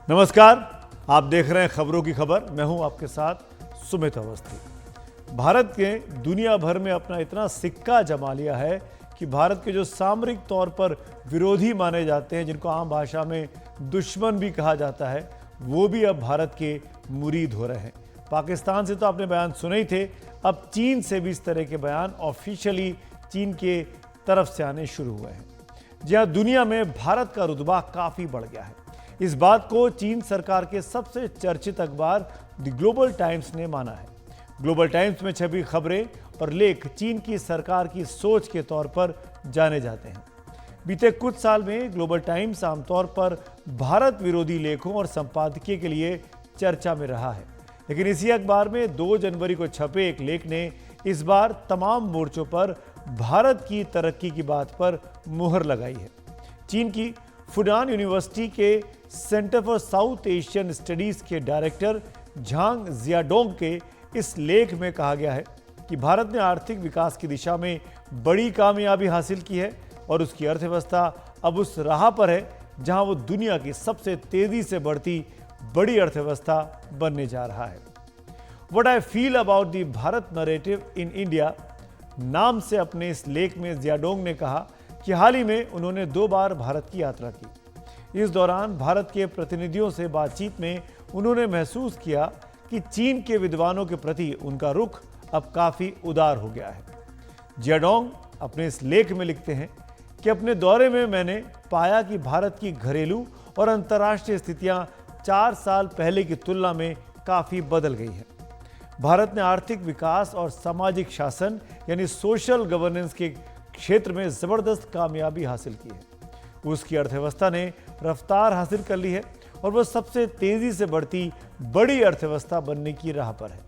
नमस्कार, आप देख रहे हैं खबरों की खबर। मैं हूं आपके साथ सुमित अवस्थी। भारत ने दुनिया भर में अपना इतना सिक्का जमा लिया है कि भारत के जो सामरिक तौर पर विरोधी माने जाते हैं, जिनको आम भाषा में दुश्मन भी कहा जाता है, वो भी अब भारत के मुरीद हो रहे हैं। पाकिस्तान से तो आपने बयान सुने ही थे, अब चीन से भी इस तरह के बयान ऑफिशियली चीन के तरफ से आने शुरू हुए हैं। जहां दुनिया में भारत का रुतबा काफ़ी बढ़ गया है, इस बात को चीन सरकार के सबसे चर्चित अखबार द ग्लोबल टाइम्स ने माना है। ग्लोबल टाइम्स में छपी खबरें और लेख चीन की सरकार की सोच के तौर पर जाने जाते हैं। बीते कुछ साल में ग्लोबल टाइम्स आमतौर पर भारत विरोधी लेखों और संपादकीय के लिए चर्चा में रहा है, लेकिन इसी अखबार में 2 जनवरी को छपे एक लेख ने इस बार तमाम मोर्चों पर भारत की तरक्की की बात पर मुहर लगाई है। चीन की फुडान यूनिवर्सिटी के centre for south Asian studies के डायरेक्टर झांग जियाडोंग के इस लेख में कहा गया है कि भारत ने आर्थिक विकास की दिशा में बड़ी कामयाबी हासिल की है और उसकी अर्थव्यवस्था अब उस राह पर है जहां वो दुनिया की सबसे तेजी से बढ़ती बड़ी अर्थव्यवस्था बनने जा रहा है। What I feel about the Bharat narrative in India नाम से अपने इस लेख में जियाडोंग ने कहा कि हाल ही में उन्होंने 2 बार भारत की यात्रा की। इस दौरान भारत के प्रतिनिधियों से बातचीत में उन्होंने महसूस किया कि चीन के विद्वानों के प्रति उनका रुख अब काफ़ी उदार हो गया है। जियाडोंग अपने इस लेख में लिखते हैं कि अपने दौरे में मैंने पाया कि भारत की घरेलू और अंतर्राष्ट्रीय स्थितियां 4 साल पहले की तुलना में काफ़ी बदल गई हैं। भारत ने आर्थिक विकास और सामाजिक शासन यानी सोशल गवर्नेंस के क्षेत्र में ज़बरदस्त कामयाबी हासिल की है। उसकी अर्थव्यवस्था ने रफ्तार हासिल कर ली है और वह सबसे तेजी से बढ़ती बड़ी अर्थव्यवस्था बनने की राह पर है।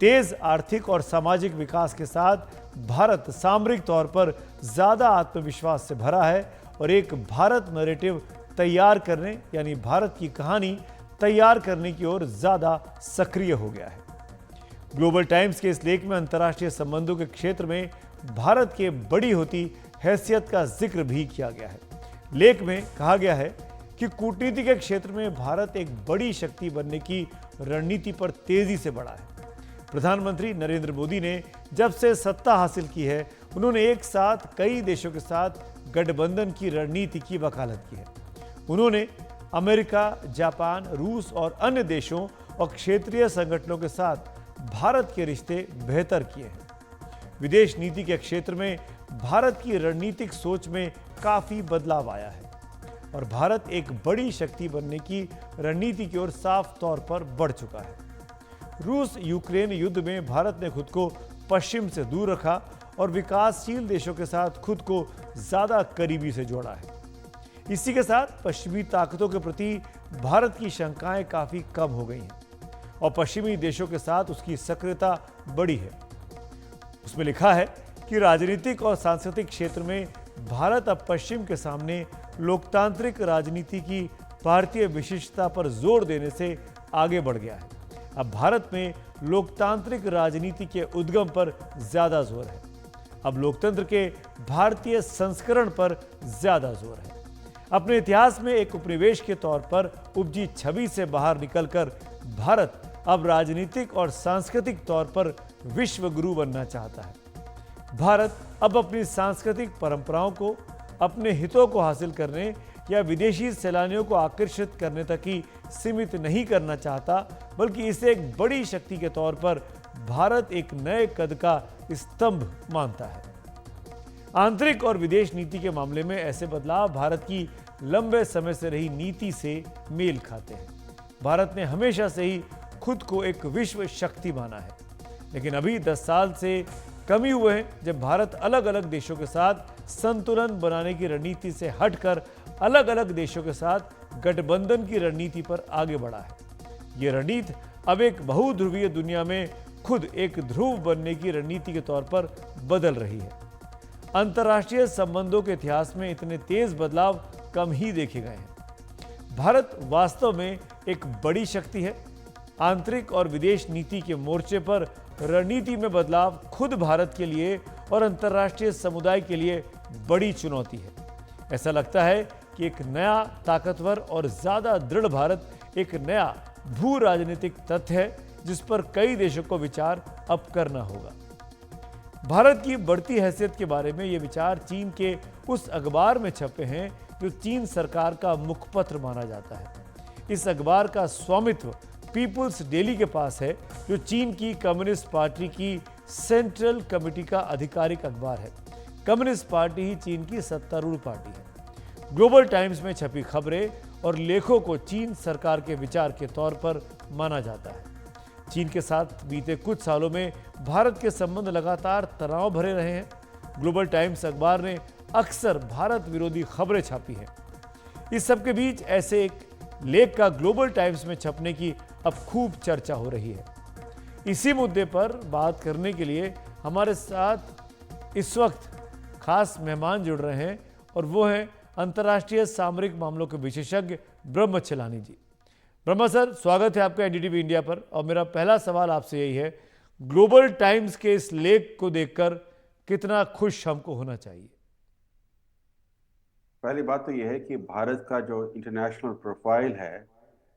तेज आर्थिक और सामाजिक विकास के साथ भारत सामरिक तौर पर ज़्यादा आत्मविश्वास से भरा है और एक भारत नैरेटिव तैयार करने यानी भारत की कहानी तैयार करने की ओर ज़्यादा सक्रिय हो गया है। ग्लोबल टाइम्स के इस लेख में अंतर्राष्ट्रीय संबंधों के क्षेत्र में भारत के बड़ी होती हैसियत का जिक्र भी किया गया है। लेख में कहा गया है कि कूटनीति के क्षेत्र में भारत एक बड़ी शक्ति बनने की रणनीति पर तेजी से बढ़ा है। प्रधानमंत्री नरेंद्र मोदी ने जब से सत्ता हासिल की है, उन्होंने एक साथ कई देशों के साथ गठबंधन की रणनीति की वकालत की है। उन्होंने अमेरिका, जापान, रूस और अन्य देशों और क्षेत्रीय संगठनों के साथ भारत के रिश्ते बेहतर किए हैं। विदेश नीति के क्षेत्र में भारत की रणनीतिक सोच में काफ़ी बदलाव आया है और भारत एक बड़ी शक्ति बनने की रणनीति की ओर साफ तौर पर बढ़ चुका है। रूस यूक्रेन युद्ध में भारत ने खुद को पश्चिम से दूर रखा और विकासशील देशों के साथ खुद को ज़्यादा करीबी से जोड़ा है। इसी के साथ पश्चिमी ताकतों के प्रति भारत की शंकाएं काफ़ी कम हो गई हैं और पश्चिमी देशों के साथ उसकी सक्रियता बढ़ी है। उसमें लिखा है कि राजनीतिक और सांस्कृतिक क्षेत्र में भारत अब पश्चिम के सामने लोकतांत्रिक राजनीति की भारतीय विशिष्टता पर जोर देने से आगे बढ़ गया है। अब भारत में लोकतांत्रिक राजनीति के उद्गम पर ज़्यादा जोर है। अब लोकतंत्र के भारतीय संस्करण पर ज़्यादा जोर है। अपने इतिहास में एक उपनिवेश के तौर पर उपजी छवि से बाहर निकलकर भारत अब राजनीतिक और सांस्कृतिक तौर पर विश्व गुरु बनना चाहता है। भारत अब अपनी सांस्कृतिक परंपराओं को अपने हितों को हासिल करने या विदेशी सैलानियों को आकर्षित करने तक ही सीमित नहीं करना चाहता, बल्कि इसे एक बड़ी शक्ति के तौर पर भारत एक नए कद का स्तंभ मानता है। आंतरिक और विदेश नीति के मामले में ऐसे बदलाव भारत की लंबे समय से रही नीति से मेल खाते हैं। भारत ने हमेशा से ही खुद को एक विश्व शक्ति माना है, लेकिन अभी 10 साल से कम ही हुए हैं जब भारत अलग अलग देशों के साथ संतुलन बनाने की रणनीति से हटकर अलग अलग देशों के साथ गठबंधन की रणनीति पर आगे बढ़ा है। ये रणनीति अब एक बहुध्रुवीय दुनिया में खुद एक ध्रुव बनने की रणनीति के तौर पर बदल रही है। अंतर्राष्ट्रीय संबंधों के इतिहास में इतने तेज बदलाव कम ही देखे गए हैं। भारत वास्तव में एक बड़ी शक्ति है। आंतरिक और विदेश नीति के मोर्चे पर रणनीति में बदलाव खुद भारत के लिए और अंतर्राष्ट्रीय समुदाय के लिए बड़ी चुनौती है। ऐसा लगता है कि एक नया ताकतवर और ज़्यादा दृढ़ भारत एक नया भू राजनीतिक तथ्य है जिस पर कई देशों को विचार अब करना होगा। भारत की बढ़ती हैसियत के बारे में ये विचार चीन के उस अखबार में छपे हैं जो चीन सरकार का मुखपत्र माना जाता है। इस अखबार का स्वामित्व पीपुल्स डेली के पास है जो चीन की कम्युनिस्ट पार्टी की सेंट्रल कमेटी का आधिकारिक अखबार है। कम्युनिस्ट पार्टी ही चीन की सत्तारूढ़ पार्टी है। ग्लोबल टाइम्स में छपी खबरें और लेखों को चीन सरकार के विचार के तौर पर माना जाता है। चीन के साथ बीते कुछ सालों में भारत के संबंध लगातार तनाव भरे रहे हैं। ग्लोबल टाइम्स अखबार ने अक्सर भारत विरोधी खबरें छापी हैं। इस सब के बीच ऐसे एक लेख का ग्लोबल टाइम्स में छपने की अब खूब चर्चा हो रही है। इसी मुद्दे पर बात करने के लिए हमारे साथ इस वक्त खास मेहमान जुड़ रहे हैं और वो हैं अंतर्राष्ट्रीय सामरिक मामलों के विशेषज्ञ ब्रह्म छिलानी जी। ब्रह्मा सर, स्वागत है आपका एनडीटीवी इंडिया पर। और मेरा पहला सवाल आपसे यही है, ग्लोबल टाइम्स के इस लेख को देखकर कितना खुश हमको होना चाहिए? पहली बात तो यह है कि भारत का जो इंटरनेशनल प्रोफाइल है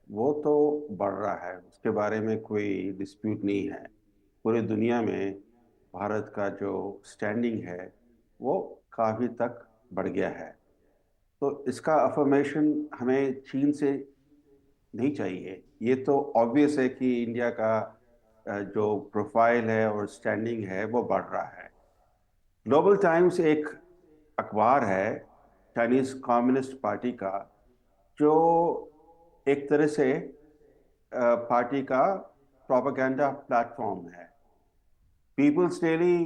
वो तो बढ़ रहा है, उसके बारे में कोई डिस्प्यूट नहीं है। पूरी दुनिया में भारत का जो स्टैंडिंग है वो काफ़ी तक बढ़ गया है। तो इसका अफर्मेशन हमें चीन से नहीं चाहिए। ये तो ऑब्वियस है कि इंडिया का जो प्रोफाइल है और स्टैंडिंग है वो बढ़ रहा है। ग्लोबल टाइम्स एक अखबार है चाइनीज कम्युनिस्ट पार्टी का, जो एक तरह से पार्टी का प्रोपेगेंडा प्लेटफॉर्म है। People's Daily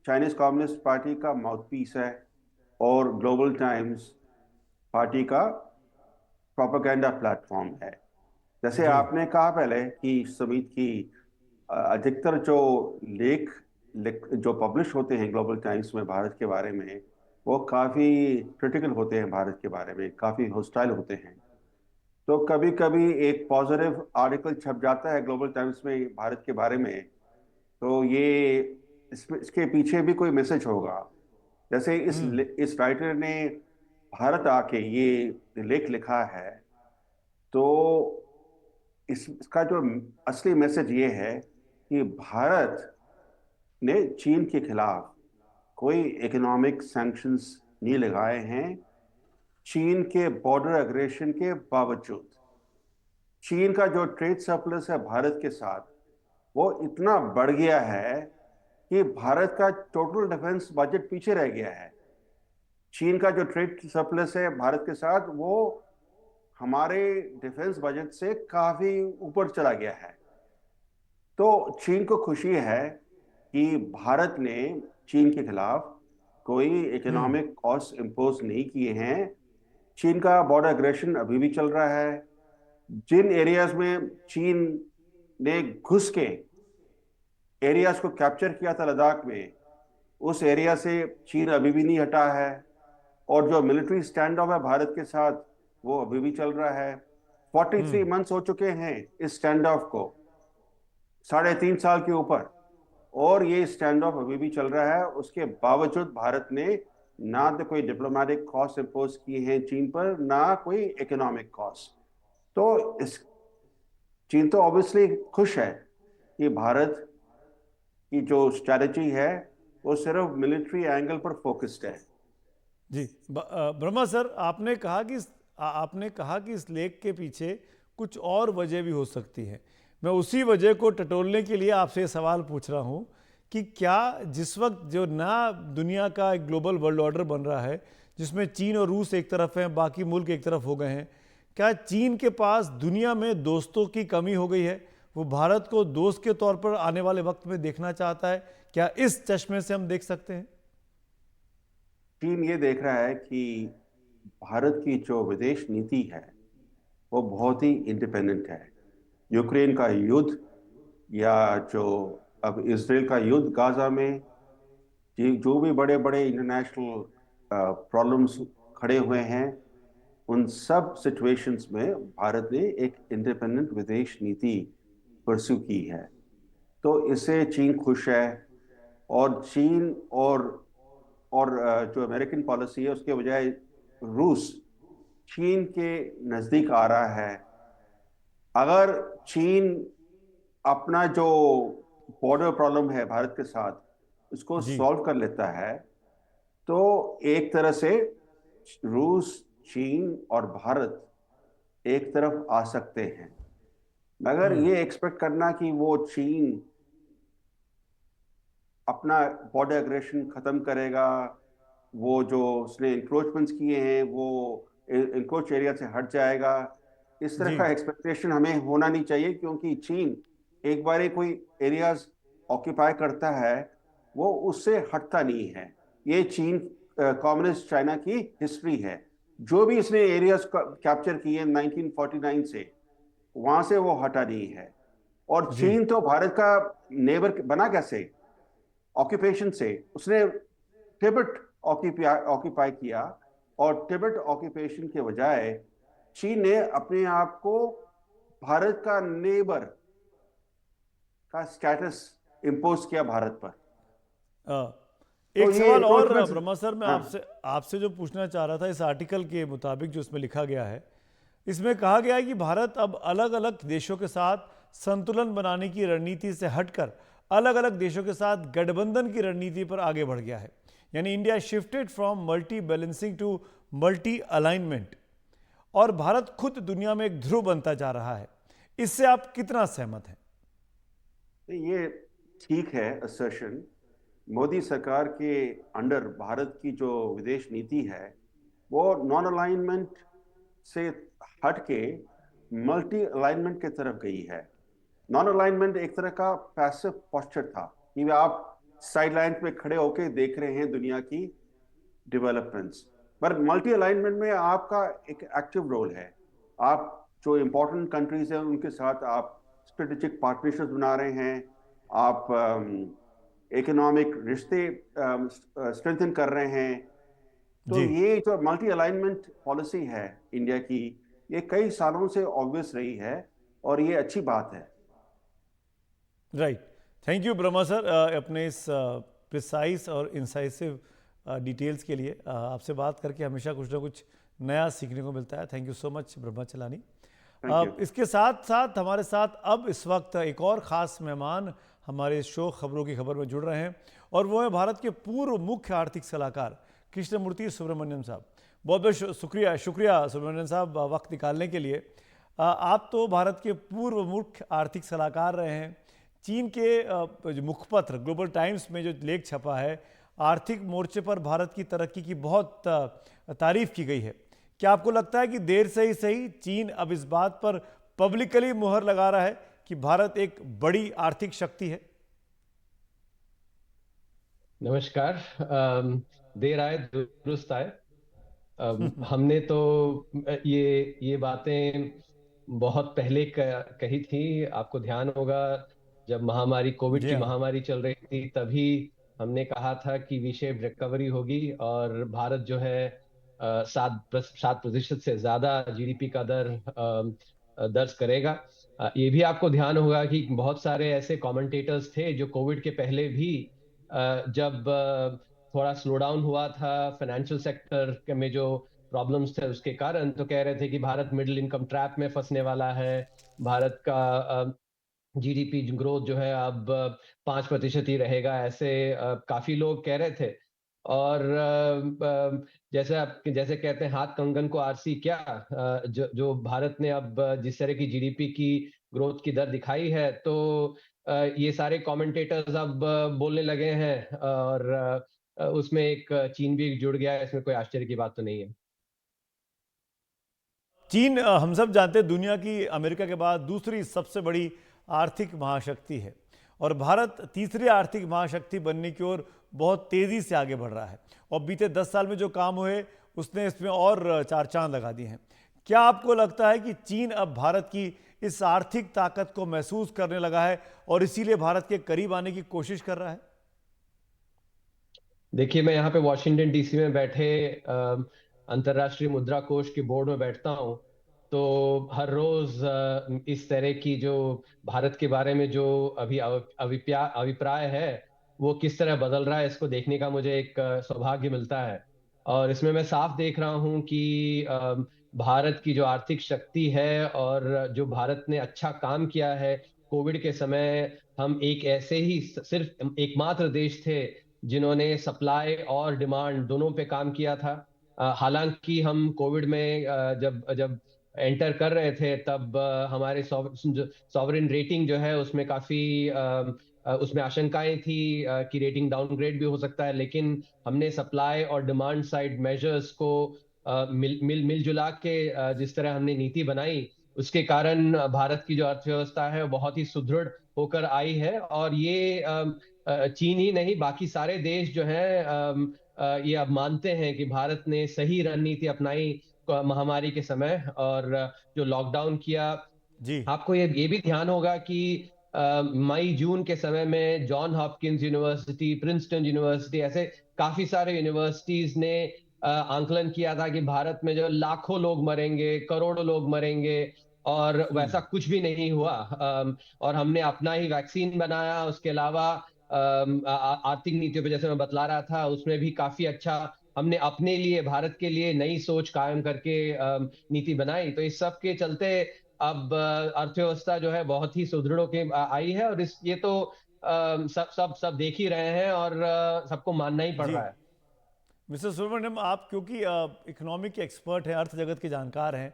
Chinese Communist Party का माउथपीस है और ग्लोबल टाइम्स पार्टी का प्रोपेगेंडा प्लेटफॉर्म है। जैसे आपने कहा पहले कि सुमित की अधिकतर जो लेख जो पब्लिश होते हैं ग्लोबल टाइम्स में भारत के बारे में वो काफ़ी क्रिटिकल होते हैं, भारत के बारे में काफ़ी हॉस्टाइल होते हैं। तो कभी कभी एक पॉजिटिव आर्टिकल छप जाता है ग्लोबल टाइम्स में भारत के बारे में, तो ये इसके पीछे भी कोई मैसेज होगा। जैसे इस राइटर ने भारत आके ये लेख लिखा है, तो इसका जो असली मैसेज ये है कि भारत ने चीन के खिलाफ कोई इकोनॉमिक सैंक्शंस नहीं लगाए हैं। चीन के बॉर्डर एग्रेशन के बावजूद चीन का जो ट्रेड सरप्लस है भारत के साथ वो इतना बढ़ गया है कि भारत का टोटल डिफेंस बजट पीछे रह गया है। चीन का जो ट्रेड सरप्लस है भारत के साथ वो हमारे डिफेंस बजट से काफी ऊपर चला गया है। तो चीन को खुशी है कि भारत ने चीन के खिलाफ कोई इकोनॉमिक कॉस्ट इम्पोज नहीं किए हैं। चीन का बॉर्डर एग्रेशन अभी भी चल रहा है। जिन एरियाज में चीन ने घुस के एरियाज को कैप्चर किया था लद्दाख में, उस एरिया से चीन अभी भी नहीं हटा है। और जो मिलिट्री स्टैंड ऑफ है भारत के साथ वो अभी भी चल रहा है। 43 मंथ्स हो चुके हैं इस स्टैंड ऑफ को, 3.5 साल के ऊपर, और ये स्टैंड ऑफ अभी भी चल रहा है। उसके बावजूद भारत ने ना तो कोई डिप्लोमेटिक कॉस्ट इम्पोज किए हैं चीन पर, ना कोई इकोनॉमिक कॉस्ट। तो इस चीन तो ऑब्वियसली खुश है कि भारत की जो स्ट्रैटेजी है वो सिर्फ मिलिट्री एंगल पर फोकस्ड है। जी ब्रह्मा सर, आपने कहा कि इस लेख के पीछे कुछ और वजह भी हो सकती है। मैं उसी वजह को टटोलने के लिए आपसे ये सवाल पूछ रहा हूँ कि क्या जिस वक्त जो नया दुनिया का एक ग्लोबल वर्ल्ड ऑर्डर बन रहा है जिसमें चीन और रूस एक तरफ हैं, बाकी मुल्क एक तरफ हो गए हैं, क्या चीन के पास दुनिया में दोस्तों की कमी हो गई है? वो भारत को दोस्त के तौर पर आने वाले वक्त में देखना चाहता है? क्या इस चश्मे से हम देख सकते हैं? चीन ये देख रहा है कि भारत की जो विदेश नीति है वो बहुत ही इंडिपेंडेंट है। यूक्रेन का युद्ध या जो अब इसराइल का युद्ध गाजा में, जो भी बड़े बड़े इंटरनेशनल प्रॉब्लम्स खड़े हुए हैं, उन सब सिचुएशंस में भारत ने एक इंडिपेंडेंट विदेश नीति परस्यू की है। तो इससे चीन खुश है। और चीन और जो अमेरिकन पॉलिसी है उसके बजाय रूस चीन के नजदीक आ रहा है। अगर चीन अपना जो बॉर्डर प्रॉब्लम है भारत के साथ उसको जी सॉल्व कर लेता है, तो एक तरह से रूस, चीन और भारत एक तरफ आ सकते हैं। मगर हम्म ये एक्सपेक्ट करना कि वो चीन अपना बॉर्डर एग्रेशन खत्म करेगा, वो जो उसने इंक्रोचमेंट्स किए हैं वो इंक्रोच एरिया से हट जाएगा, इस तरह जी का एक्सपेक्टेशन हमें होना नहीं चाहिए। क्योंकि चीन एक बार ही कोई एरियाज ऑक्यूपाई करता है वो उससे हटता नहीं है। ये चीन, कम्युनिस्ट चाइना की हिस्ट्री है। जो भी इसने एरियाज कैप्चर किए 1949 से, वहां से वो हटा नहीं है। और जी चीन तो भारत का नेबर बना कैसे? ऑक्यूपेशन से। उसने तिब्बत ऑक्यूपाई किया, और तिब्बत ऑक्यूपेशन के बजाय चीन ने अपने आप को भारत का नेबर का स्टेटस इम्पोज किया भारत पर। अ, तो एक ये सवाल और इंक्रोचमेंट। ब्रह्मा सर, मैं हाँ। आपसे आपसे जो पूछना चाह रहा था, इस आर्टिकल के मुताबिक जो इसमें लिखा गया है, इसमें कहा गया है कि भारत अब अलग अलग देशों के साथ संतुलन बनाने की रणनीति से हटकर अलग अलग देशों के साथ गठबंधन की रणनीति पर आगे बढ़ गया है। यानी India shifted from multi balancing to multi alignment, और भारत खुद दुनिया में एक ध्रुव बनता जा रहा है। इससे आप कितना सहमत हैं? ये ठीक है असर्शन। मोदी सरकार के अंडर भारत की जो विदेश नीति है वो नॉन अलाइनमेंट से हट के मल्टी अलाइनमेंट की तरफ गई है। नॉन अलाइनमेंट एक तरह का पैसिव पोस्चर था कि आप साइड लाइन पे खड़े होके देख रहे हैं दुनिया की डेवलपमेंट्स। पर मल्टी अलाइनमेंट में आपका एक एक्टिव रोल है। आप जो इंपॉर्टेंट कंट्रीज हैं उनके साथ आप स्ट्रेटेजिक पार्टनरशिप बना रहे हैं। आप इकोनॉमिक रिश्ते स्ट्रेंथन कर रहे हैं। तो जी ये जो मल्टी अलाइनमेंट पॉलिसी है इंडिया की, ये कई सालों से ऑब्वियस रही है, और ये अच्छी बात है। Right. Thank you Brahma sir, अपने इस प्रिसाइज और इंसाइसिव डिटेल्स के लिए। आपसे बात करके हमेशा कुछ ना कुछ नया सीखने को मिलता है। थैंक यू सो मच ब्रह्मा चलानी। Thank you. इसके साथ साथ हमारे साथ अब इस वक्त एक और ख़ास मेहमान हमारे शो खबरों की खबर में जुड़ रहे हैं, और वो है भारत के पूर्व मुख्य आर्थिक सलाहकार कृष्णमूर्ति सुब्रमण्यम साहब। बहुत बहुत शुक्रिया शुक्रिया सुब्रमण्यम साहब, वक्त निकालने के लिए। आप तो भारत के पूर्व मुख्य आर्थिक सलाहकार रहे हैं। चीन के जो मुखपत्र ग्लोबल टाइम्स में जो लेख छपा है, आर्थिक मोर्चे पर भारत की तरक्की की बहुत तारीफ की गई है। क्या आपको लगता है कि देर से ही सही चीन अब इस बात पर पब्लिकली मुहर लगा रहा है कि भारत एक बड़ी आर्थिक शक्ति है? नमस्कार। देर आए दुरुस्त आए। हमने तो ये बातें बहुत पहले कही थी। आपको ध्यान होगा जब कोविड जी की हाँ। महामारी चल रही थी, तभी हमने कहा था कि वी शेप्ड रिकवरी होगी और भारत जो है 7% से ज्यादा जीडीपी का दर दर्ज करेगा। ये भी आपको ध्यान होगा कि बहुत सारे ऐसे कमेंटेटर्स थे जो कोविड के पहले भी जब थोड़ा स्लो डाउन हुआ था फाइनेंशियल सेक्टर में जो प्रॉब्लम्स थे उसके कारण, तो कह रहे थे कि भारत मिडिल इनकम ट्रैप में फंसने वाला है। भारत का जीडीपी ग्रोथ जो है अब 5% ही रहेगा, ऐसे काफी लोग कह रहे थे। और जैसे कहते हैं हाथ कंगन को आरसी क्या, जो भारत ने अब जिस तरह की जीडीपी की ग्रोथ की दर दिखाई है, तो ये सारे कमेंटेटर्स अब बोलने लगे हैं, और उसमें एक चीन भी जुड़ गया है। इसमें कोई आश्चर्य की बात तो नहीं है। चीन, हम सब जानते हैं, दुनिया की अमेरिका के बाद दूसरी सबसे बड़ी आर्थिक महाशक्ति है, और भारत तीसरी आर्थिक महाशक्ति बनने की ओर बहुत तेजी से आगे बढ़ रहा है। और बीते 10 साल में जो काम हुए उसने इसमें और चार चांद लगा दिए हैं। क्या आपको लगता है कि चीन अब भारत की इस आर्थिक ताकत को महसूस करने लगा है और इसीलिए भारत के करीब आने की कोशिश कर रहा है? देखिए, मैं यहाँ पे वॉशिंगटन डीसी में बैठे अंतर्राष्ट्रीय मुद्रा कोष के बोर्ड में बैठता हूँ। तो हर रोज इस तरह की जो भारत के बारे में जो अभी अभिप्राय है वो किस तरह बदल रहा है, इसको देखने का मुझे एक सौभाग्य मिलता है। और इसमें मैं साफ देख रहा हूँ कि भारत की जो आर्थिक शक्ति है और जो भारत ने अच्छा काम किया है कोविड के समय। हम एक ऐसे ही सिर्फ एकमात्र देश थे जिन्होंने सप्लाई और डिमांड दोनों पे काम किया था। हालांकि हम कोविड में जब जब एंटर कर रहे थे तब हमारे सॉवरेन रेटिंग जो है उसमें काफी उसमें आशंकाएं थी कि रेटिंग डाउनग्रेड भी हो सकता है, लेकिन हमने सप्लाई और डिमांड साइड मेजर्स को मिलजुला के जिस तरह हमने नीति बनाई उसके कारण भारत की जो अर्थव्यवस्था है वो बहुत ही सुदृढ़ होकर आई है। और ये चीन ही नहीं बाकी सारे देश जो हैं ये अब मानते हैं कि भारत ने सही रणनीति अपनाई महामारी के समय। और जो लॉकडाउन किया, जी। आपको ये भी ध्यान होगा कि मई जून के समय में John Hopkins university, Princeton university, ऐसे काफी सारे यूनिवर्सिटीज ने आंकलन किया था कि भारत में जो लाखों लोग मरेंगे, करोड़ों लोग मरेंगे, और वैसा कुछ भी नहीं हुआ। और हमने अपना ही वैक्सीन बनाया। उसके अलावा आर्थिक नीतियों पे जैसे मैं बतला रहा था उसमें भी काफी अच्छा हमने अपने लिए, भारत के लिए नई सोच कायम करके नीति बनाई। तो इस सब के चलते अब अर्थव्यवस्था जो है बहुत ही सुदृढ़ होके आई है। और इस ये तो सब सब सब देख ही रहे हैं और सबको मानना ही पड़ जी। रहा है। मिस्टर सुब्रमण्यम, आप क्योंकि इकोनॉमिक के एक्सपर्ट हैं, अर्थ जगत के जानकार हैं,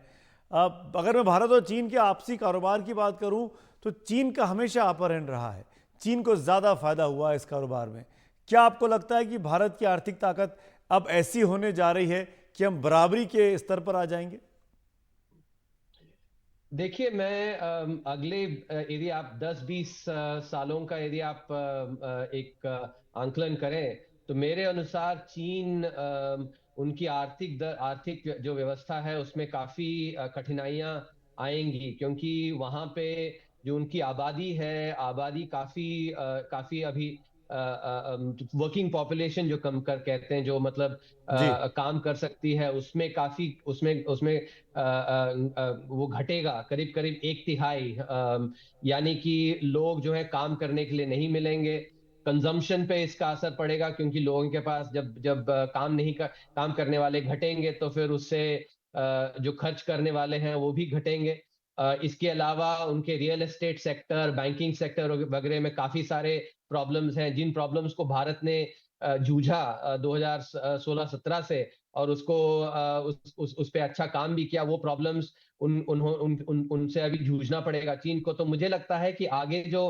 अगर मैं भारत और चीन के आपसी कारोबार की बात करूं तो चीन का हमेशा अपर हैंड रहा है। चीन को ज़्यादा फायदा हुआ है इस कारोबार में। क्या आपको लगता है कि भारत की आर्थिक ताकत अब ऐसी होने जा रही है कि हम बराबरी के स्तर पर आ जाएंगे? देखिए, मैं अगले यदि आप 10-20 सालों का यदि आप एक आंकलन करें तो मेरे अनुसार चीन उनकी आर्थिक जो व्यवस्था है उसमें काफी कठिनाइयां आएंगी, क्योंकि वहां पे जो उनकी आबादी है, आबादी काफी अभी वर्किंग पॉपुलेशन जो कम कर कहते हैं, जो मतलब जी। काम कर सकती है, उसमें काफी उसमें उसमें वो घटेगा करीब करीब एक तिहाई। यानी कि लोग जो है काम करने के लिए नहीं मिलेंगे। कंजम्पशन पे इसका असर पड़ेगा, क्योंकि लोगों के पास जब जब काम नहीं कर काम करने वाले घटेंगे तो फिर उससे जो खर्च करने वाले हैं वो भी घटेंगे। इसके अलावा उनके real estate sector, banking sector वगैरह में काफी सारे प्रॉब्लम्स हैं, जिन प्रॉब्लम्स को भारत ने जूझा 2016-17 से, और उसको उस पे अच्छा काम भी किया। वो प्रॉब्लम्स उनसे अभी जूझना पड़ेगा चीन को। तो मुझे लगता है कि आगे जो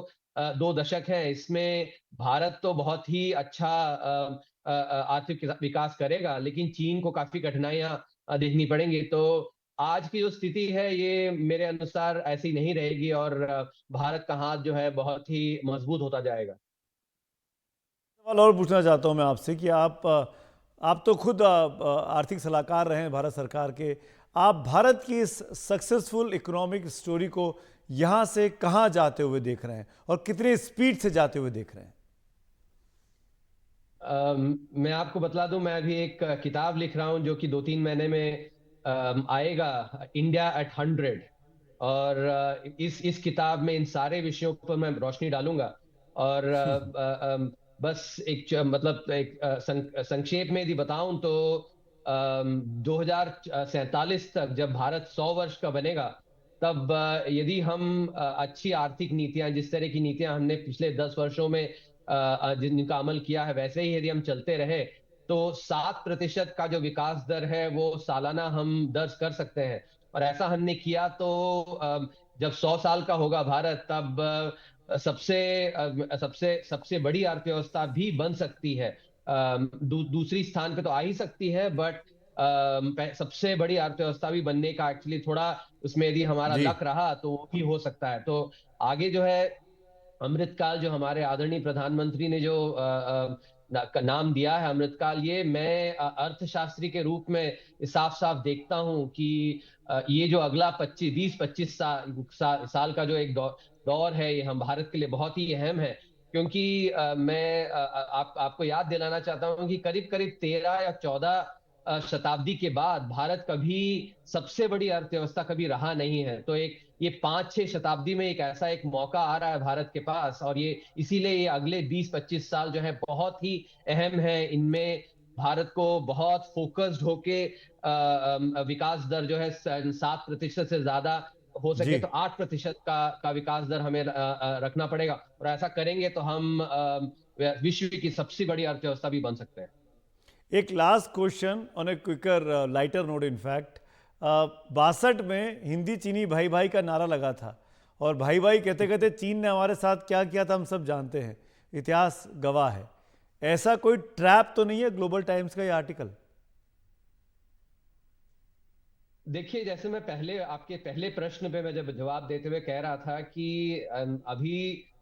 2 दशक हैं इसमें भारत तो बहुत ही अच्छा आर्थिक विकास करेगा, लेकिन चीन को काफी कठिनाइयां देखनी पड़ेंगी। तो आज की जो स्थिति है ये मेरे अनुसार ऐसी नहीं रहेगी, और भारत का हाथ जो है बहुत ही मजबूत होता जाएगा। सवाल और पूछना चाहता हूं मैं आपसे कि आप तो खुद आर्थिक सलाहकार रहे हैं भारत सरकार के। आप भारत की इस सक्सेसफुल इकोनॉमिक स्टोरी को यहां से कहां जाते हुए देख रहे हैं और कितने स्पीड से जाते हुए देख रहे हैं? मैं आपको बतला दूं, मैं अभी एक किताब लिख रहा हूं जो कि 2-3 महीने में आएगा, इंडिया एट 100। और इस किताब में इन सारे विषयों पर मैं रोशनी डालूंगा। और बस मतलब एक संक्षेप में यदि बताऊं तो 2047 तक जब भारत 100 वर्ष का बनेगा, तब यदि हम अच्छी आर्थिक नीतियां, जिस तरह की नीतियां हमने पिछले 10 वर्षों में जिनका अमल किया है, वैसे ही यदि हम चलते रहे तो 7% का जो विकास दर है वो सालाना हम दर्ज कर सकते हैं। और ऐसा हमने किया तो जब 100 साल का होगा भारत, तब सबसे सबसे बड़ी अर्थव्यवस्था भी बन सकती है। दूसरी स्थान पे तो आ ही सकती है, बट सबसे बड़ी अर्थव्यवस्था भी बनने का एक्चुअली थोड़ा उसमें यदि हमारा जी। लक रहा तो वो भी हो सकता है। तो आगे जो है अमृतकाल, जो हमारे आदरणीय प्रधानमंत्री ने जो नाम दिया है अमृतकाल, ये मैं अर्थशास्त्री के रूप में साफ साफ देखता हूं कि ये जो अगला 20-25 साल का जो एक दौर है, ये हम भारत के लिए बहुत ही अहम है। क्योंकि मैं आपको याद दिलाना चाहता हूं कि करीब करीब 13 या 14 शताब्दी के बाद भारत कभी सबसे बड़ी अर्थव्यवस्था कभी रहा नहीं है। तो एक ये 5-6 शताब्दी में एक ऐसा एक मौका आ रहा है भारत के पास, और ये इसीलिए ये अगले 20-25 साल जो है बहुत ही अहम है। इनमें भारत को बहुत फोकस्ड होके विकास दर जो है 7% से ज्यादा हो सके जी। तो 8% का विकास दर हमें रखना पड़ेगा, और ऐसा करेंगे तो हम विश्व की सबसे बड़ी अर्थव्यवस्था भी बन सकते हैं। एक last question on a quicker lighter note. In fact 62 में हिंदी चीनी भाई भाई का नारा लगा था, और भाई भाई कहते कहते चीन ने हमारे साथ क्या किया था हम सब जानते हैं, इतिहास गवाह है। ऐसा कोई ट्रैप तो नहीं है ग्लोबल टाइम्स का ये आर्टिकल? देखिए, जैसे मैं पहले आपके पहले प्रश्न पे मैं जब जवाब देते हुए कह रहा था कि अभी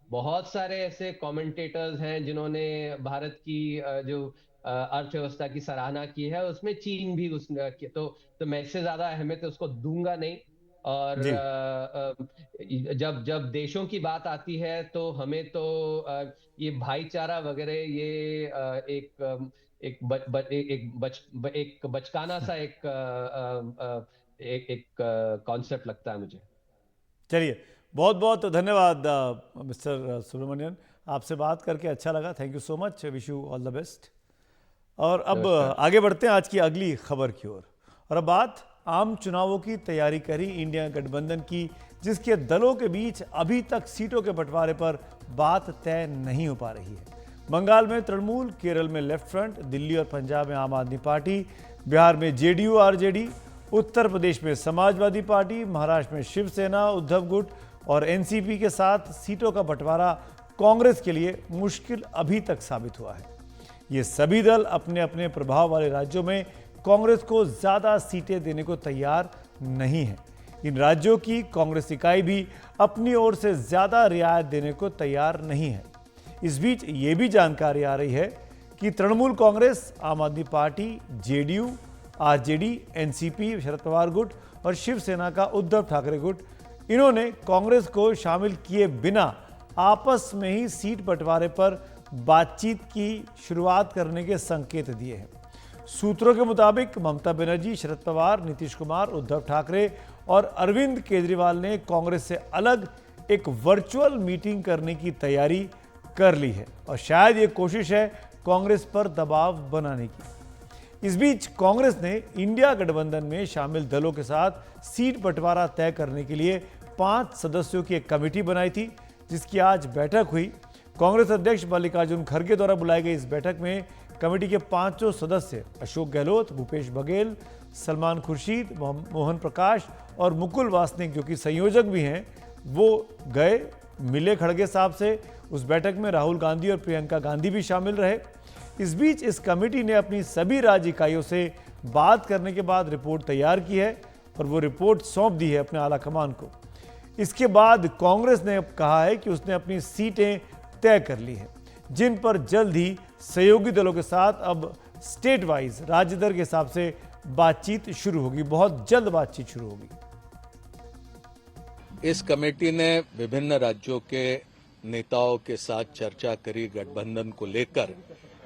बहुत सारे ऐसे कमेंटेटर्स हैं जिन्होंने भारत की जो अर्थव्यवस्था की सराहना की है, उसमें चीन भी तो मैं इससे ज्यादा अहमियत उसको दूंगा नहीं। और जी। जब जब देशों की बात आती है तो हमें तो ये भाईचारा वगैरह ये एक ब, ब, एक बच एक बचकाना सा एक कॉन्सेप्ट लगता है मुझे। चलिए, बहुत बहुत धन्यवाद मिस्टर सुब्रमण्यन, आपसे बात करके अच्छा लगा। Thank you so much, wish you all the best. और अब नमस्कार। आगे बढ़ते हैं आज की अगली खबर की ओर। और अब बात आम चुनावों की तैयारी करी इंडिया गठबंधन की, जिसके दलों के बीच अभी तक सीटों के बंटवारे पर बात तय नहीं हो पा रही है। बंगाल में तृणमूल, केरल में लेफ्ट फ्रंट, दिल्ली और पंजाब में आम आदमी पार्टी, बिहार में जेडीयू आरजेडी, उत्तर प्रदेश में समाजवादी पार्टी, महाराष्ट्र में शिवसेना, उद्धव गुट और एनसीपी के साथ सीटों का बंटवारा कांग्रेस के लिए मुश्किल अभी तक साबित हुआ है। ये सभी दल अपने अपने प्रभाव वाले राज्यों में कांग्रेस को ज्यादा सीटें देने को तैयार नहीं है। इन राज्यों की कांग्रेस इकाई भी अपनी ओर से ज्यादा रियायत देने को तैयार नहीं है। इस बीच ये भी जानकारी आ रही है कि तृणमूल कांग्रेस, आम आदमी party, JDU, RJD, NCP, Sharad Pawar गुट और शिवसेना का उद्धव ठाकरे गुट, इन्होंने कांग्रेस को शामिल किए बिना आपस में ही सीट बंटवारे पर बातचीत की शुरुआत करने के संकेत दिए हैं। सूत्रों के मुताबिक ममता बनर्जी, शरद पवार, नीतीश कुमार, उद्धव ठाकरे और अरविंद केजरीवाल ने कांग्रेस से अलग एक वर्चुअल मीटिंग करने की तैयारी कर ली है, और शायद ये कोशिश है कांग्रेस पर दबाव बनाने की। इस बीच कांग्रेस ने इंडिया गठबंधन में शामिल दलों के साथ सीट बंटवारा तय करने के लिए 5 सदस्यों की एक कमेटी बनाई थी, जिसकी आज बैठक हुई। कांग्रेस अध्यक्ष मल्लिकार्जुन खड़गे द्वारा बुलाई गई इस बैठक में कमेटी के 5 सदस्य अशोक गहलोत, भूपेश बघेल, सलमान खुर्शीद, मोहन प्रकाश और मुकुल वासनिक, जो कि संयोजक भी हैं, वो गए, मिले खड़गे साहब से। उस बैठक में राहुल गांधी और प्रियंका गांधी भी शामिल रहे। इस बीच इस कमेटी ने अपनी सभी राज्य इकाइयों से बात करने के बाद रिपोर्ट तैयार की है, और वो रिपोर्ट सौंप दी है अपने आला कमान को। इसके बाद कांग्रेस ने कहा है कि उसने अपनी सीटें तय कर ली हैं, जिन पर जल्द ही सहयोगी दलों के साथ अब स्टेट वाइज, राज्य दर के हिसाब से बातचीत शुरू होगी। बहुत जल्द बातचीत शुरू होगी। इस कमेटी ने विभिन्न राज्यों के नेताओं के साथ चर्चा करी गठबंधन को लेकर,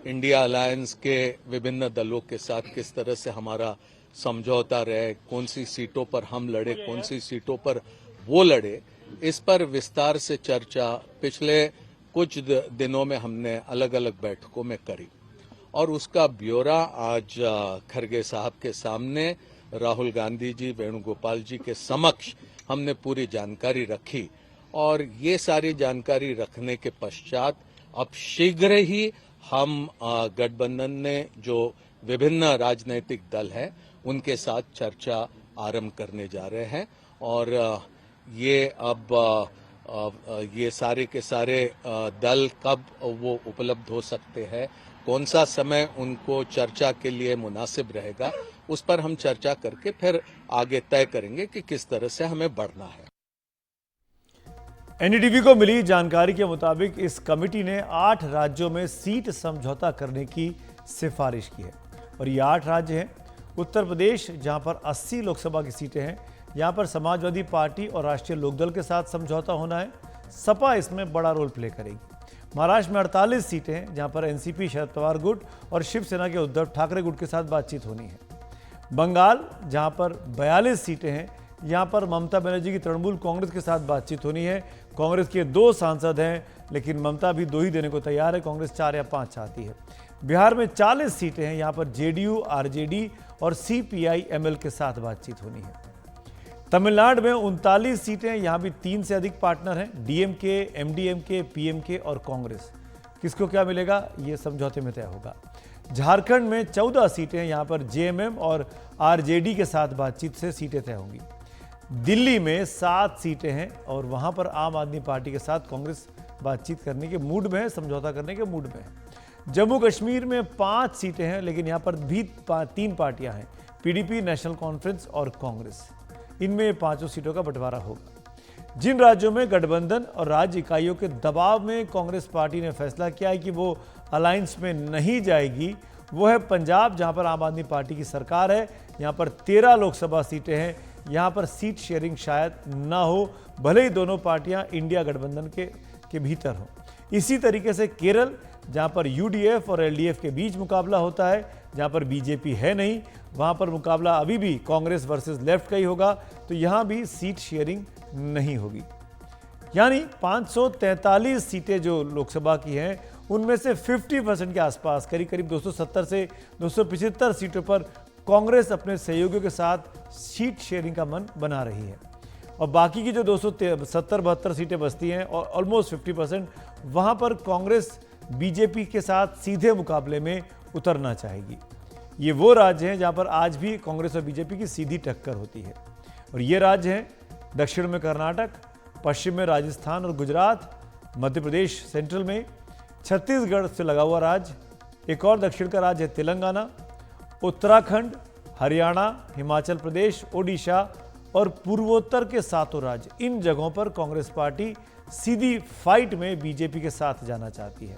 इंडिया अलायंस के विभिन्न दलों के साथ किस तरह से हमारा समझौता रहे, कौन सी सीटों पर हम लड़े, कौन सी सीटों पर वो लड़े, इस पर विस्तार से चर्चा पिछले कुछ दिनों में हमने अलग अलग बैठकों में करी, और उसका ब्यौरा आज खड़गे साहब के सामने राहुल गांधी जी, वेणुगोपाल जी के समक्ष हमने पूरी जानकारी रखी। और ये सारी जानकारी रखने के पश्चात अब शीघ्र ही हम गठबंधन ने जो विभिन्न राजनीतिक दल हैं उनके साथ चर्चा आरंभ करने जा रहे हैं, और ये अब ये सारे के सारे दल कब वो उपलब्ध हो सकते हैं, कौन सा समय उनको चर्चा के लिए मुनासिब रहेगा, उस पर हम चर्चा करके फिर आगे तय करेंगे कि किस तरह से हमें बढ़ना है। एनडीटीवी को मिली जानकारी के मुताबिक इस कमेटी ने 8 राज्यों में सीट समझौता करने की सिफारिश की है, और ये 8 राज्य हैं। उत्तर प्रदेश, जहां पर 80 लोकसभा की सीटें हैं, यहां पर समाजवादी पार्टी और राष्ट्रीय लोकदल के साथ समझौता होना है। सपा इसमें बड़ा रोल प्ले करेगी। महाराष्ट्र में 48 सीटें हैं, जहां पर एनसीपी, शरद पवार गुट और शिवसेना के उद्धव ठाकरे गुट के साथ बातचीत होनी है। बंगाल, जहां पर 42 सीटें हैं, यहां पर ममता बनर्जी की तृणमूल कांग्रेस के साथ बातचीत होनी है। कांग्रेस के 2 सांसद हैं, लेकिन ममता भी 2 ही देने को तैयार है, कांग्रेस 4 या 5 चाहती है। बिहार में 40 सीटें हैं, यहां पर जेडीयू, आरजेडी और सीपीआई-एमएल के साथ बातचीत होनी है। तमिलनाडु में 39 सीटें, यहां भी 3 से अधिक पार्टनर हैं, डीएमके, एमडीएमके, पीएमके और कांग्रेस। किसको क्या मिलेगा ये समझौते में तय होगा। झारखंड में 14 सीटें हैं, यहां पर जेएमएम और आरजेडी के साथ बातचीत से सीटें तय होंगी। दिल्ली में 7 सीटें हैं और वहां पर आम आदमी पार्टी के साथ कांग्रेस बातचीत करने के मूड में है, समझौता करने के मूड में है। जम्मू कश्मीर में 5 सीटें हैं, लेकिन यहां पर भी 3 पार्टियां हैं, पीडीपी, नेशनल कॉन्फ्रेंस और कांग्रेस। इनमें 5 सीटों का बंटवारा होगा। जिन राज्यों में गठबंधन और राज्य इकाइयों के दबाव में कांग्रेस पार्टी ने फैसला किया है कि वो अलायंस में नहीं जाएगी, वो है पंजाब, जहां पर आम आदमी पार्टी की सरकार है। यहां पर 13 लोकसभा सीटें हैं, यहां पर सीट शेयरिंग शायद ना हो, भले ही दोनों पार्टियां इंडिया गठबंधन के भीतर हो। इसी तरीके से केरल, जहां पर यूडीएफ और एलडीएफ के बीच मुकाबला होता है, जहां पर बीजेपी है नहीं, वहां पर मुकाबला अभी भी कांग्रेस वर्सेस लेफ्ट का ही होगा, तो यहां भी सीट शेयरिंग नहीं होगी। यानी 543 सीटें जो लोकसभा की हैं, उनमें से 50% के आसपास, करीब करीब 270 से 275 सीटों पर कांग्रेस अपने सहयोगियों के साथ सीट शेयरिंग का मन बना रही है। और बाकी की जो 270-72 सीटें बचती हैं और ऑलमोस्ट 50%, वहां पर कांग्रेस बीजेपी के साथ सीधे मुकाबले में उतरना चाहेगी। ये वो राज्य हैं जहां पर आज भी कांग्रेस और बीजेपी की सीधी टक्कर होती है। और ये राज्य हैं दक्षिण में कर्नाटक, पश्चिम में राजस्थान और गुजरात, मध्य प्रदेश सेंट्रल में, छत्तीसगढ़ से लगा हुआ राज्य, एक और दक्षिण का राज्य है तेलंगाना, उत्तराखंड, हरियाणा, हिमाचल प्रदेश, ओडिशा और पूर्वोत्तर के 7 राज्य। इन जगहों पर कांग्रेस पार्टी सीधी फाइट में बीजेपी के साथ जाना चाहती है।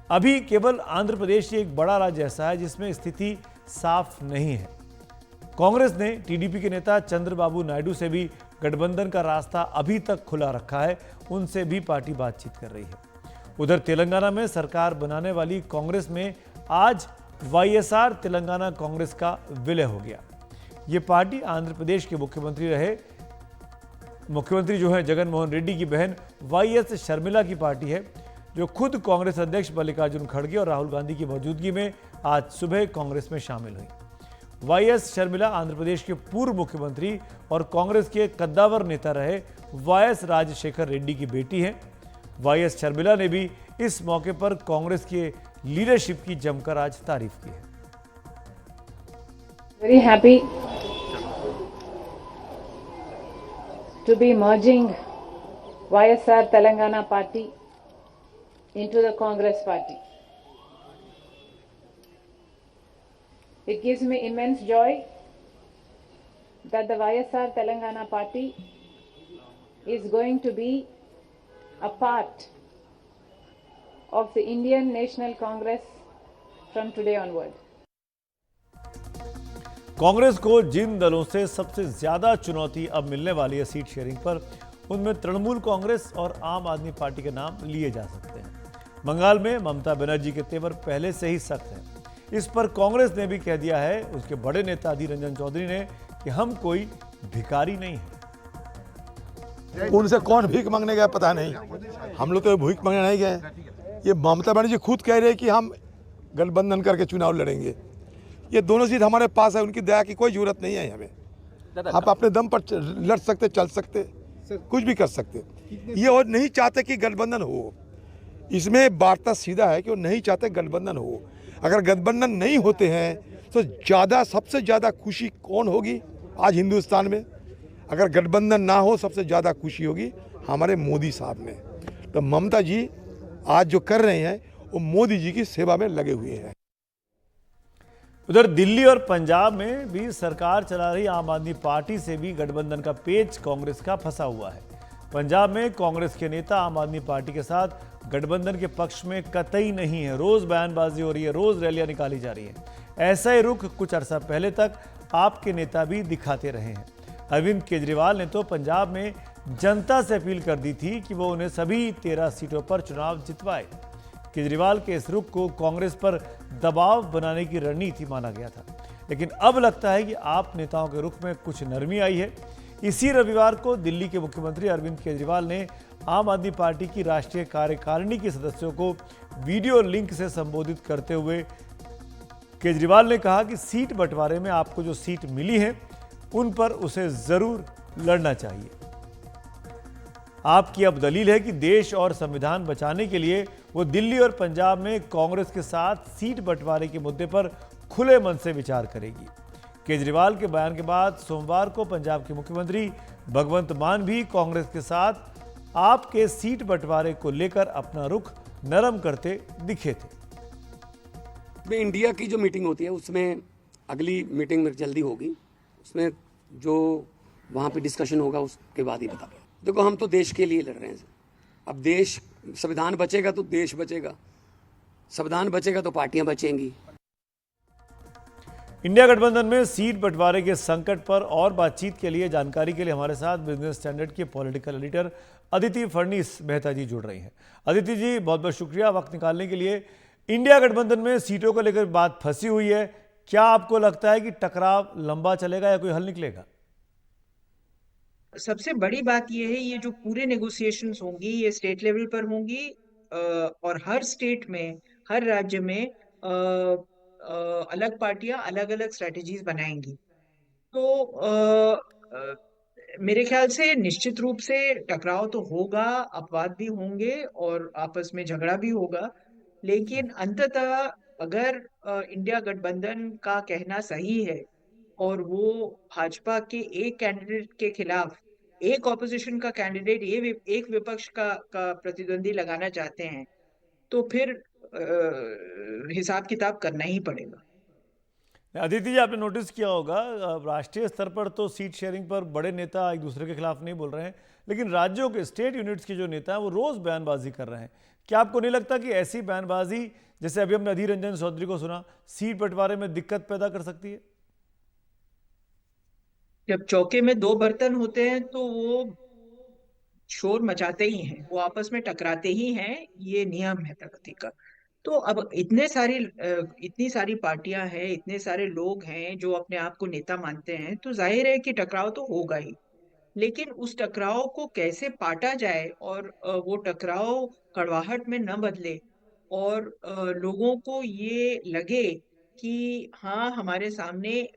अभी केवल आंध्र प्रदेश ही एक बड़ा राज्य ऐसा है जिसमें स्थिति साफ नहीं है। कांग्रेस ने टीडीपी के नेता चंद्रबाबू नायडू से भी गठबंधन का रास्ता अभी तक खुला रखा है, उनसे भी पार्टी बातचीत कर रही है। उधर तेलंगाना में सरकार बनाने वाली कांग्रेस में आज वाईएसआर तेलंगाना कांग्रेस का विलय हो गया। ये पार्टी आंध्र प्रदेश के मुख्यमंत्री जो है जगन मोहन रेड्डी की बहन वाईएस शर्मिला की पार्टी है, जो खुद कांग्रेस अध्यक्ष मल्लिकार्जुन खड़गे और राहुल गांधी की मौजूदगी में आज सुबह कांग्रेस में शामिल हुई। वाईएस शर्मिला आंध्र प्रदेश के पूर्व मुख्यमंत्री और कांग्रेस के कद्दावर नेता रहे वाईएस राजशेखर रेड्डी की बेटी हैं। वाईएस शर्मिला ने भी इस मौके पर कांग्रेस के लीडरशिप की जमकर आज तारीफ की है। Very happy to be merging YSR Telangana party into the Congress party. It gives me immense joy that the YSR Telangana party is going to be a part of the Indian National Congress from today onward. Congress को जिन दलों से सबसे ज्यादा चुनौती अब मिलने वाली है सीट शेयरिंग पर, उनमें तृणमूल कांग्रेस और आम आदमी पार्टी के नाम लिए जा सकते हैं। बंगाल में ममता बनर्जी के तेवर पहले से ही सख्त हैं। इस पर कांग्रेस ने भी कह दिया है, उसके बड़े नेता अधीर रंजन चौधरी ने, कि हम कोई भिखारी नहीं है। उनसे कौन भीख मांगने गया पता नहीं, हम लोग तो भीख मांगने नहीं गए। ये ममता बनर्जी खुद कह रहे हैं कि हम गठबंधन करके चुनाव लड़ेंगे। ये दोनों सीट हमारे पास है, उनकी दया की कोई जरूरत नहीं है हमें। आप अपने दम पर लड़ सकते, चल सकते, कुछ भी कर सकते। ये और नहीं चाहते कि गठबंधन हो। इसमें वार्ता सीधा है कि वो नहीं चाहते गठबंधन हो। अगर गठबंधन नहीं होते हैं तो सबसे ज़्यादा खुशी कौन होगी आज हिंदुस्तान में? अगर गठबंधन ना हो, सबसे ज़्यादा खुशी होगी हमारे मोदी साहब में। तो ममता जी आज जो कर रहे हैं वो मोदी जी की सेवा में लगे हुए हैं। उधर दिल्ली और पंजाब में भी सरकार चला रही आम आदमी पार्टी से भी गठबंधन का पेच कांग्रेस का फंसा हुआ है। पंजाब में कांग्रेस के नेता आम आदमी पार्टी के साथ गठबंधन के पक्ष में कतई नहीं है। रोज बयानबाजी हो रही है, रोज रैलियां निकाली जा रही है। ऐसा ही रुख कुछ अरसा पहले तक आपके नेता भी दिखाते रहे हैं। अरविंद केजरीवाल ने तो पंजाब में जनता से अपील कर दी थी कि वो उन्हें सभी 13 सीटों पर चुनाव जितवाए। केजरीवाल के इस रुख को कांग्रेस पर दबाव बनाने की रणनीति माना गया था, लेकिन अब लगता है कि आप नेताओं के रुख में कुछ नरमी आई है। इसी रविवार को दिल्ली के मुख्यमंत्री अरविंद केजरीवाल ने आम आदमी पार्टी की राष्ट्रीय कार्यकारिणी के सदस्यों को वीडियो लिंक से संबोधित करते हुए केजरीवाल ने कहा कि सीट बंटवारे में आपको जो सीट मिली है उन पर उसे जरूर लड़ना चाहिए। आपकी अब दलील है कि देश और संविधान बचाने के लिए वो दिल्ली और पंजाब में कांग्रेस के साथ सीट बंटवारे के मुद्दे पर खुले मन से विचार करेगी। केजरीवाल के बयान के बाद सोमवार को पंजाब के मुख्यमंत्री भगवंत मान भी कांग्रेस के साथ आपके सीट बंटवारे को लेकर अपना रुख नरम करते दिखे थे। में इंडिया की जो मीटिंग होती है उसमें अगली मीटिंग में जल्दी होगी, उसमें जो वहाँ पे डिस्कशन होगा उसके बाद ही बता पाएंगे। देखो, हम तो देश के लिए लड़ रहे हैं। अब देश, संविधान बचेगा तो देश बचेगा, संविधान बचेगा तो पार्टियां बचेंगी। इंडिया गठबंधन में सीट बंटवारे के संकट पर और बातचीत के लिए, जानकारी के लिए हमारे साथ बिजनेस स्टैंडर्ड के पॉलिटिकल एडिटर अदिति फडनीस मेहता जी जुड़ रही हैं। अदिति जी, बहुत बहुत शुक्रिया वक्त निकालने के लिए। इंडिया गठबंधन में सीटों को लेकर बात फंसी हुई है, क्या आपको लगता है कि टकराव लंबा चलेगा या कोई हल निकलेगा? सबसे बड़ी बात यह है, ये जो पूरे नेगोशिएशंस होंगी ये स्टेट लेवल पर होंगी और हर स्टेट में, हर राज्य में अलग पार्टियां अलग अलग स्ट्रेटजीज बनाएंगी। तो मेरे ख्याल से निश्चित रूप से टकराव तो होगा, अपवाद भी होंगे और आपस में झगड़ा भी होगा, लेकिन अंततः अगर इंडिया गठबंधन का कहना सही है और वो भाजपा के एक कैंडिडेट के खिलाफ एक ऑपोजिशन का कैंडिडेट, एक विपक्ष का प्रतिद्वंदी लगाना चाहते हैं, तो फिर हिसाब किताब करना ही पड़ेगा। अदिति जी, आपने नोटिस किया होगा राष्ट्रीय स्तर पर तो सीट शेयरिंग पर बड़े नेता एक दूसरे के खिलाफ नहीं बोल रहे हैं, लेकिन राज्यों के, स्टेट यूनिट्स के जो नेता हैं वो रोज बयानबाजी कर रहे हैं। क्या आपको नहीं लगता कि ऐसी बयानबाजी, जैसे अभी हमने अधीर रंजन चौधरी को सुना, सीट बंटवारे में दिक्कत पैदा कर सकती है? जब चौके में दो बर्तन होते हैं तो वो शोर मचाते ही हैं, वो आपस में टकराते ही हैं, ये नियम है प्रकृति का। तो अब इतनी सारी पार्टियां हैं, इतने सारे लोग हैं जो अपने आप को नेता मानते हैं, तो जाहिर है कि टकराव तो होगा ही। लेकिन उस टकराव को कैसे पाटा जाए और वो टकराव कड़वाहट में न बदले और लोगों को ये लगे कि हाँ, हमारे सामने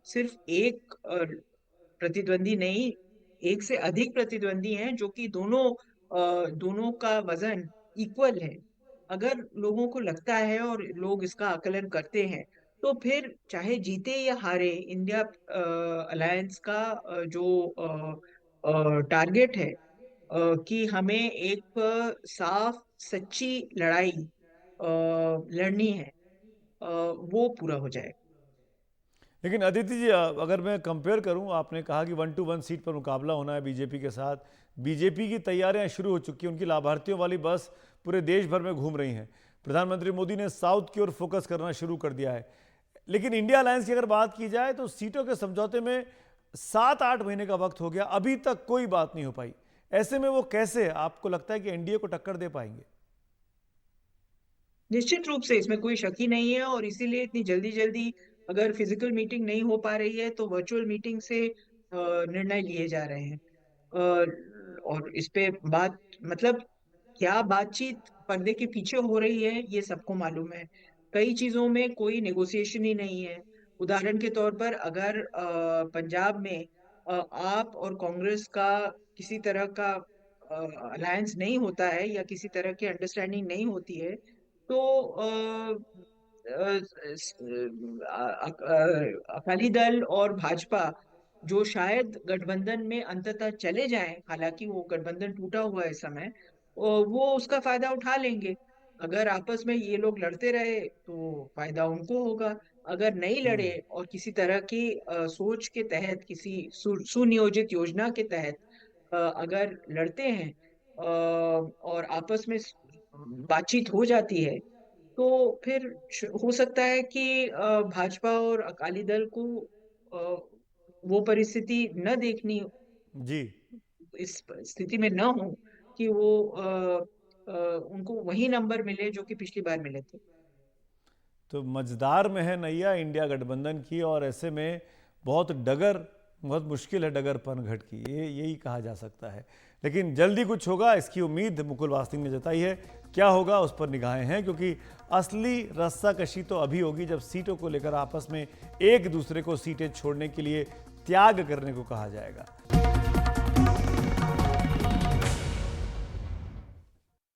सिर्फ एक प्रतिद्वंदी नहीं, एक से अधिक प्रतिद्वंदी हैं जो कि दोनों का वजन इक्वल है। अगर लोगों को लगता है और लोग इसका आकलन करते हैं, तो फिर चाहे जीते या हारे, इंडिया अलायंस का जो टारगेट है कि हमें एक साफ सच्ची लड़ाई लड़नी है, वो पूरा हो जाए। लेकिन अदिति जी, अगर मैं कंपेयर करूं, आपने कहा कि 1 to 1 सीट पर मुकाबला होना है बीजेपी के साथ। बीजेपी की तैयारियां शुरू हो चुकी हैं, उनकी लाभार्थियों वाली बस पूरे देश भर में घूम रही हैं। प्रधानमंत्री मोदी ने साउथ की ओर फोकस करना शुरू कर दिया है। लेकिन इंडिया अलायंस की अगर बात की जाए तो सीटों के समझौते में 7-8 महीने का वक्त हो गया, अभी तक कोई बात नहीं हो पाई। ऐसे में वो कैसे, आपको लगता है कि एनडीए को टक्कर दे पाएंगे? निश्चित रूप से इसमें कोई शक ही नहीं है और इसीलिए इतनी जल्दी जल्दी अगर फिजिकल मीटिंग नहीं हो पा रही है तो वर्चुअल मीटिंग से निर्णय लिए जा रहे हैं। और इस पे बात, मतलब क्या बातचीत पर्दे के पीछे हो रही है ये सबको मालूम है। कई चीजों में कोई नेगोशिएशन ही नहीं है। उदाहरण के तौर पर अगर पंजाब में आप और कांग्रेस का किसी तरह का अलायंस नहीं होता है या किसी तरह की अंडरस्टैंडिंग नहीं होती है, तो अकाली दल और भाजपा जो शायद गठबंधन में अंततः चले जाएं, हालांकि वो गठबंधन टूटा हुआ है इस समय, वो उसका फायदा उठा लेंगे। अगर आपस में ये लोग लड़ते रहे तो फायदा उनको होगा, अगर नहीं लड़े और किसी तरह की सोच के तहत, किसी सुनियोजित योजना के तहत अगर लड़ते हैं और आपस में बातचीत हो जाती है, तो फिर हो सकता है कि भाजपा और अकाली दल को वो परिस्थिति न देखनी, जी, इस स्थिति में न हो कि वो उनको वही नंबर मिले जो कि पिछली बार मिले थे। तो मझदार में है नैया इंडिया गठबंधन की, और ऐसे में बहुत डगर बहुत मुश्किल है डगर पनघट की, ये यही कहा जा सकता है। लेकिन जल्दी कुछ होगा इसकी उम्मीद मुकुल वासनिक ने जताई है। क्या होगा उस पर निगाहें हैं, क्योंकि असली रस्साकशी तो अभी होगी जब सीटों को लेकर आपस में एक दूसरे को सीटें छोड़ने के लिए त्याग करने को कहा जाएगा।